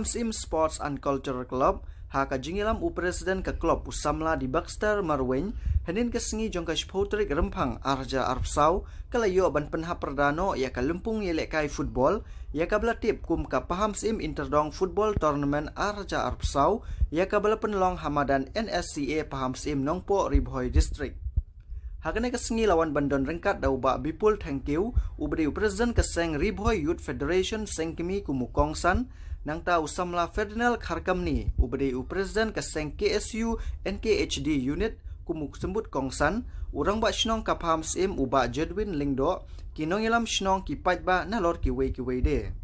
Sim Sports and Culture Club haka jingilam presiden ke klub usamla di Baxter Marwen henin kesengi jongka spotrik rempang arja arpsau kalayo ban penha perdano ya ka lempung yelekai football ya ka belatip kum ka Sim Interdong Football Tournament arja arpsau ya ka bala penlong hamadan NSCA Sim Nongpo Ribhoi District. Hakane kesengi lawan bandon rengkat dau ba bipul thank you ubri presiden keseng Ribhoi Youth Federation sengkimi kumukongsan nang ta usamla Ferdinand Kharkamni ubri presiden keseng KSU NKHD unit kumuk sembut kongsan urang ba shnong ka Sim uba Jedwin Lingdo kinong ilam shnong ki pajba na lor ki wei de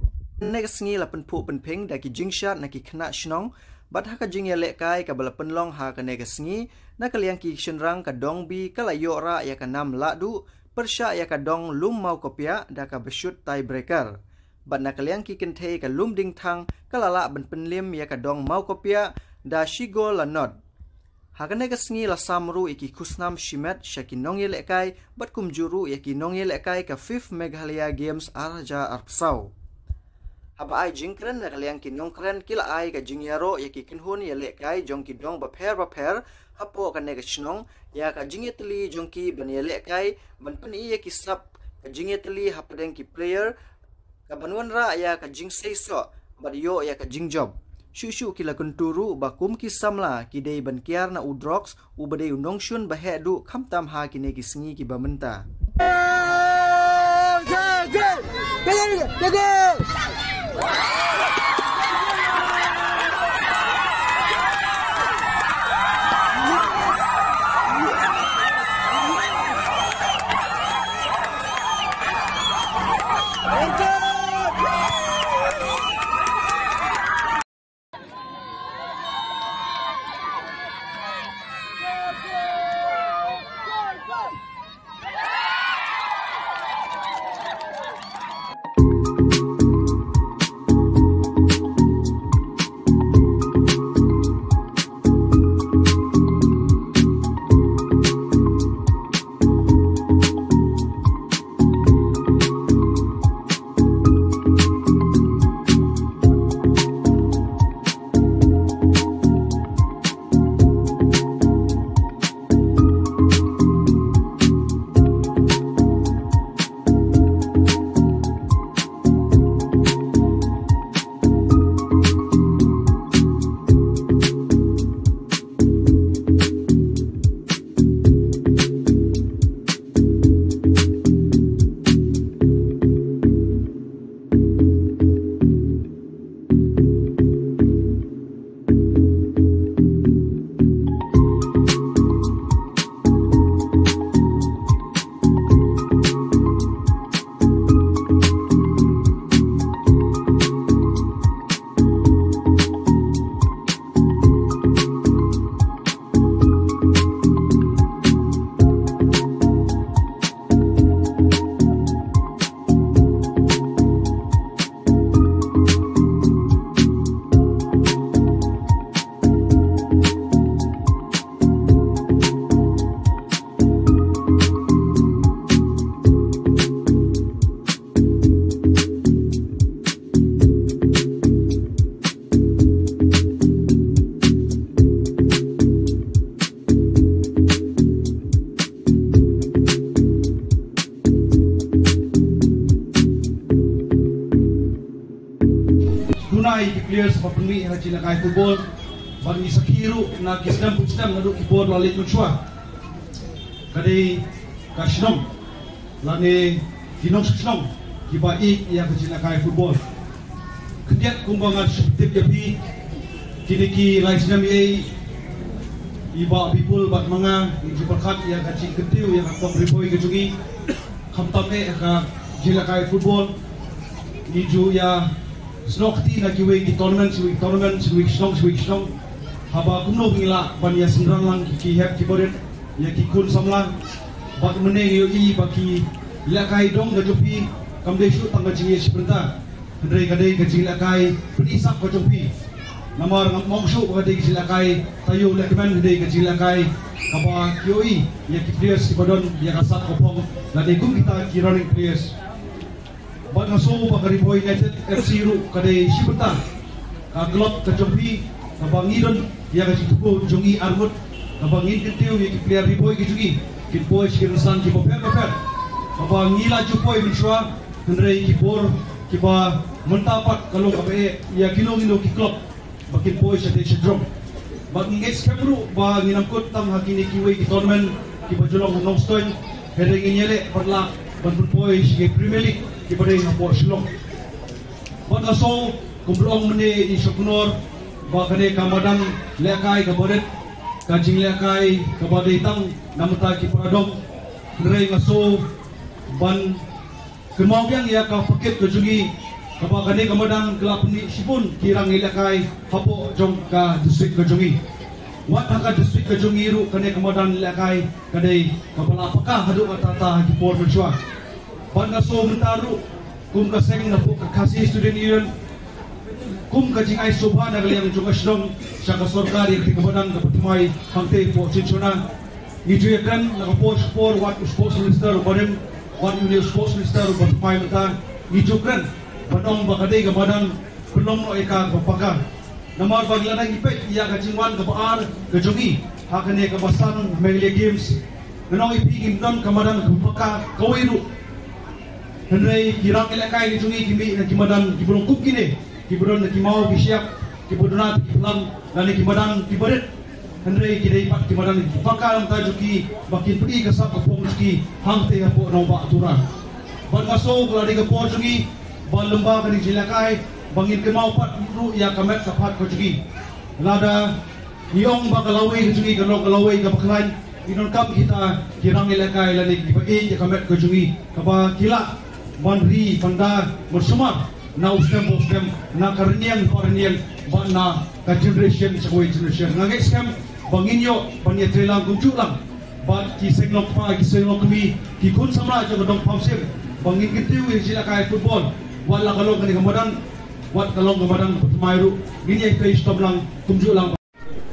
next ngi la penpu penpeng da ki jingshat na ki khna shnong bat ha ka jing ya le kai ka bala penlong ha ka next ngi na kaliang ki shenrang ka dong bi kala yo ra ya ka nam ladu persya ya ka dong lum mau kopia da ka beshoot tiebreaker bat na kaliang ki kenthe ka lum ding thang kalala ban penlim ya ka dong mau kopia da shigo la not hakane ka sngi la samru iki kusnam shimet shakinong yele kai bat kum juru yaki nong yele kai ka 5th Meghalaya Games arja arpsau haba ai jingkren na kaliang kinong kren kila ai ka jingyaro yaki kinhun yele kai jongki dong ba pher hapo ka ne ka shnong ya ka jingetli jongki ban yele kai ban pani yaki sap ka jingetli hapadeng ki player ka banwan ra ya ka jing seiso bat yo ya ka jingjob Shushu kila kunturu bakum ki samla ki dei ban kiar na udrox ubade unong shun bahedu khamtam ha ki ne ki sngi ki bamenta. Players papumi na cinakai football bagi sakiru na kisdam nadu keyboard lalit nutsua kadai kasnom lane kinong snom kibai ya cinakai football kediat kumbangan seperti japi kini ki laisnam ei iba people bat manga ijupakat ya kaci ketiu yang akong Ribhoi kejungi khamtame ka cinakai football iju ya Snokti na kiwe ki tournament siwi snong haba kumno ngila ban ya sendran lang ki hep ki boden ya ki kun samlang bat meneng yo i baki la kai dong ga jopi kamde shu tangga jingi sebentar ndrei kadai ka jila kai prisak ko jopi namar ngom shu ko kadai jila kai tayo le kemen kadai ka jila kai kaba kioi ya ki players ki bodon ya kasat ko pong la de kum kita ki running players Bagaso Ribhoi United FC ru kadai Shibata ka klub ka jompi ka bangidon ya ka tubo jongi armut ka bangin ketiu ki player riboy ki jungi kin boy kin san ki boper boper ka bangila jupoi miswa henrei ki bor ki ba mentapat kalau ka be ya kinong ki klub bakin boy sa te drop bag ngets kamru ba nginamkot tam hakini ki way ki tournament ki ba jolong nongstoin hedeng inyele perla ban boy si Premier League ki ba dei ngapor silong ban aso kumblong mene di Sokunor ba kane kamadang lekai ka bodet kajing lekai ka badai tang namata ki paradong rei ngaso ban kemauan ya ka paket ke jungi ka ba kane kamadang kelap ni sipun kirang lekai hapo jong ka district ke jungi wat ka district ke jungi ru kane kamadang lekai kadai kapala apakah hadu tata ki por menjua ban ngaso mentaru kum ka seng na po ka kasih student union kum kajing ay subha na galing yung asdong sa kasorkari at ikamadang kapatumay hangte po chichona nijuyakan nakapost por what sports minister barim what union sports minister kapatumay mata nijukan panong bakaday kamadang penong no eka kapaka namar baglanang ipet iya kajingwan kapaar kajungi hakane kabasan Melia Games nanong ipigim don kamadang kapaka kawiru henry kirang ilakay nijungi kimi na kimadang kibulong kukine kiburon na kimau bisiak kibudunat kipulang dan kimadang kibadet henry kidai pat kimadang pakal tajuki bakin pedi kasap kapong ski hangte hapo nomba aturan ban maso keladi kapong jugi ban lembah kani jilakai bangin kemau pat ru ya kamet kapat ko jugi lada niong bakalawe jugi kalau kalawe kapaklan inon kam kita kirang ilakai lani kibagi ya kamet ko jugi kaba kila banri pandar bersumar na ustem na karnian ba na ka generation sa generation ngagay scam banginyo panya trelang kunjulang ba ki senglok pa ki senglok kami ki kun samra jo dong pamsir bangin kitiu sila kay football wala kalong kani kamadan wat kalong kamadan mayru gini ay kay stop lang kunjulang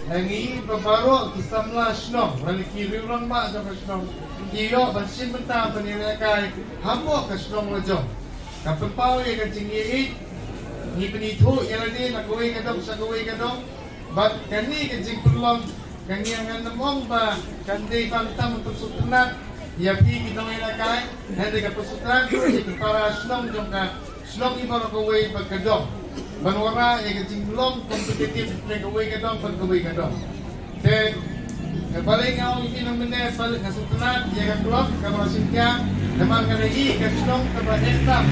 Hangi babaro kisamla shnong wala ki rirang ma sa shnong iyo bansin benta panila kay hamo ka shnong la jo kapag pao yung kajingiri, ni penito, yan natin, nakaway ka daw, sakaway ka daw, but kani kajing pulong, kani ang namong ba, kandi pantang untuk sutunat, yapi kitong ilakay, hindi ka pasutan, para slong jong ka, slong iba nakaway pagkadong, banwara, yung kajing pulong, competitive, nakaway ka daw, pagkaway ka daw. Then, balik nga ang ipinamine, balik nga sutunat, yung kaklop, kamarasin ka, naman ka nai, kaslong, kabahentam,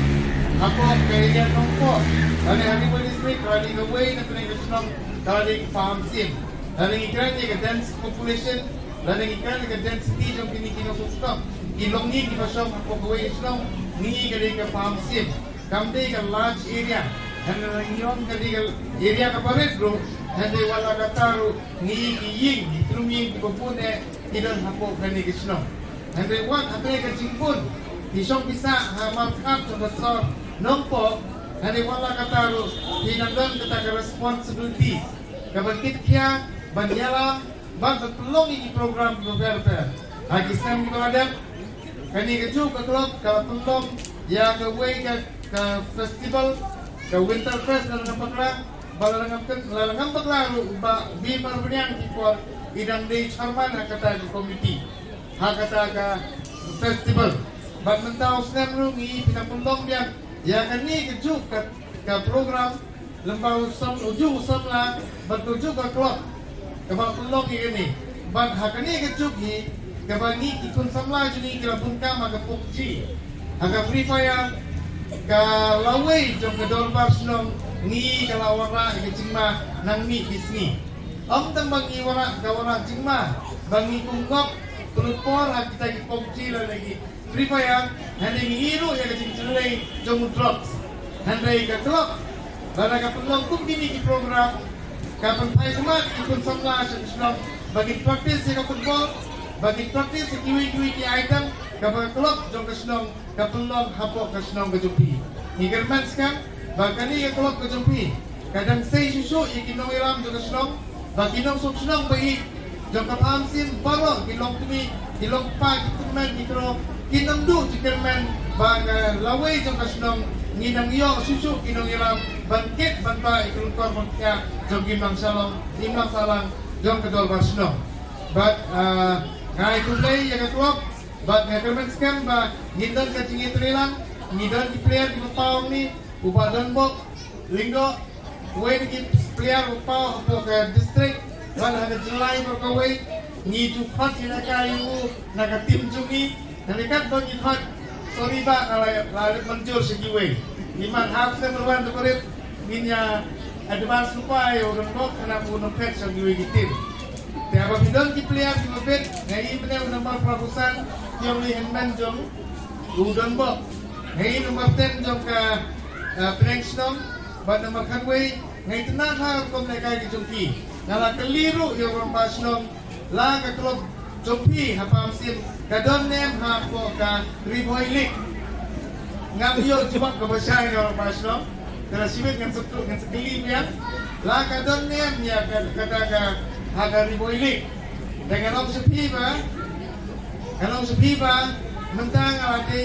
ako kaya nung po. Kali hari po district, kali gaway na pinag-kaslong, kali pahamsin. Kali ikan yung dense population, kali ikan yung density yung kinikinusustong. Ilongin, kipasyong, ako gaway kaslong, ngi kali ka pahamsin. Kamde ka large area, handa lang yun, kali ka area ka parit, bro, handa wala ka taro, ngi iying, itruming, kipapune, ilan ako kani kaslong. Handa wag, ato yung kajingpun, isang bisa markup sa basor nompo hari wala kataru hinanggan kita responsibility kabagit kya banyala bang pelong ini program welfare hagi sem di badan kani keju ke klub ka pelong ya ke way ke festival ke winter fest dalam pakla balangan pakla ba bi marbunyang ipor idang day charman kata di komiti hakata ka festival bag mentau snem rungi pinapulong dia ya kani kejuk ke program lembau sam uju samla bertuju ke klub ke pulong ini bag hakani kejuk hi ke bagi ikun samla juni ke bunka maga pukji aga free fire ke lawe jong ke dorbar snong ni ke lawara ke jingma nang mi bisni om tembang i wara ke wara jingma bangi kunggop tulupor kita ke pukji lagi Free Fire, handing hero yang kecil celai jom drugs, handai ke klub, dan agak pelong kum kini di program, kapan pai kemat ikut samla sebelum bagi praktis ke football, bagi praktis kiwi ki item, kapan klub jom ke senong, kapan pelong hapok ke senong ke jumpi. Higerman sekarang, bahkan ni ke klub ke jumpi, kadang saya susu ikinong iram jom ke senong, bagi nong sok senong baik, jom ke pamsin baru kilong kini, kilong pa kituman kitro. Kinang do chicken man bang laway jong kasnong nginang yo susu kinong iram bangkit banta ikulukor magkya jong gimlang salang jong kadol Barcelona. But ngai kulay yang klub but measurement scam ba ngidon ka cingit lang ngidon di player di pawang ni upadon bok linggo way di player upaw po ka district ban hada jelai ko ka way ngidu pat ina kayu naga tim jungi nalikat do ngidot sorry ba lalit manjur segi way liman half number 1 to correct minya advance upay o bok kana puno pet segi way gitim. Tiap bidon di player di mabit ngai benar nomor prabusan yang lihenman jong udon bok ngai nomor 10 jong ka Prengsnom ba nomor kanway ngai tenang ha kom na kay jongki nala keliru yung orang Basnom la ka klub jongki hapam sim kadon nem ha po ka Riboy League ngabyo cuma kabasay ng orang Basnom kala sibit ng sekeli yan la kadon nem ya kata Haga Riboy League. Dengan om sepiba, kalau sepiba, mentang ada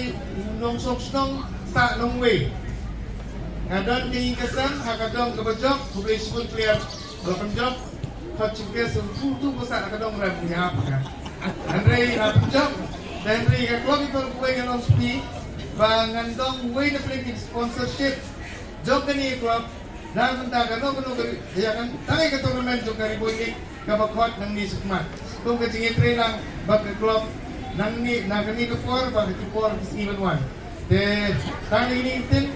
nong soksong tak long way. Kadang keingkasan, kadang kebejok, boleh sebut player berpenjok, kaciknya semputu besar kadang berapa apa kan? Andre penjok, dan Andre kalau kita berkuai dengan om sepi, bangandong way na playing sponsorship, jok ni klub. Dan mentang kadang ya kan, tangi ke tournament jok dari Riboy League. Kabakot nang ni sukmat. Kung kacingin train lang bag klub nang ni ke 4 bag 4 is even 1. De tani ni tin